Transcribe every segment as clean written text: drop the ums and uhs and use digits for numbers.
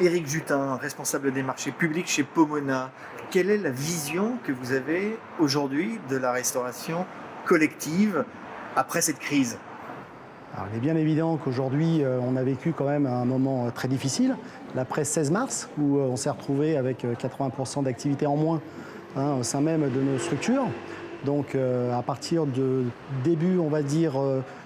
Éric Jutin, responsable des marchés publics chez Pomona. Quelle est la vision que vous avez aujourd'hui de la restauration collective après cette crise? Alors, il est bien évident qu'aujourd'hui, on a vécu quand même un moment très difficile, l'après 16 mars, où on s'est retrouvé avec 80% d'activité en moins au sein même de nos structures. Donc, à partir de début, on va dire,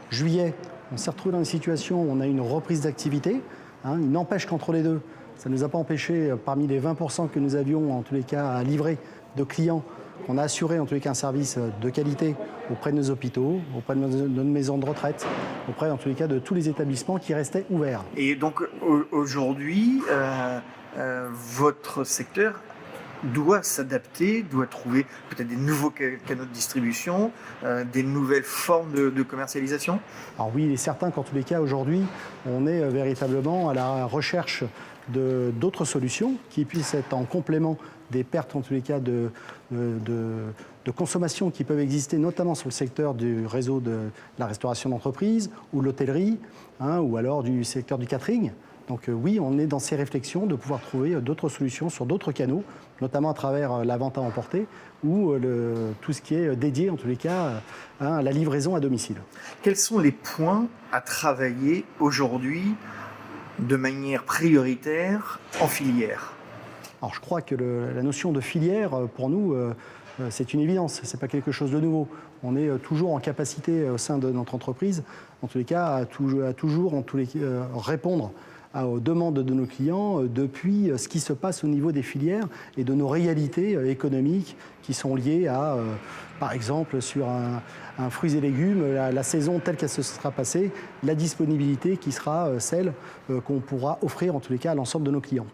juillet, on s'est retrouvé dans une situation où on a une reprise d'activité. Il n'empêche qu'entre les deux, ça ne nous a pas empêché, parmi les 20% que nous avions, en tous les cas, à livrer de clients, qu'on a assuré en tous les cas un service de qualité auprès de nos hôpitaux, auprès de nos maisons de retraite, auprès en tous les cas de tous les établissements qui restaient ouverts. Et donc aujourd'hui, votre secteur doit s'adapter, doit trouver peut-être des nouveaux canaux de distribution, des nouvelles formes de commercialisation? Alors oui, il est certain qu'en tous les cas, aujourd'hui, on est véritablement à la recherche d'autres solutions qui puissent être en complément des pertes, en tous les cas, de consommation qui peuvent exister, notamment sur le secteur du réseau de la restauration d'entreprise ou l'hôtellerie, ou alors du secteur du catering. Donc oui, on est dans ces réflexions de pouvoir trouver d'autres solutions sur d'autres canaux, notamment à travers la vente à emporter ou tout ce qui est dédié, en tous les cas, à la livraison à domicile. Quels sont les points à travailler aujourd'hui de manière prioritaire en filière? Alors je crois que la notion de filière, pour nous, c'est une évidence, ce n'est pas quelque chose de nouveau. On est toujours en capacité au sein de notre entreprise, en tous les cas, à toujours répondre aux demandes de nos clients depuis ce qui se passe au niveau des filières et de nos réalités économiques qui sont liées à, par exemple, sur un fruits et légumes, la saison telle qu'elle se sera passée, la disponibilité qui sera celle qu'on pourra offrir en tous les cas à l'ensemble de nos clients.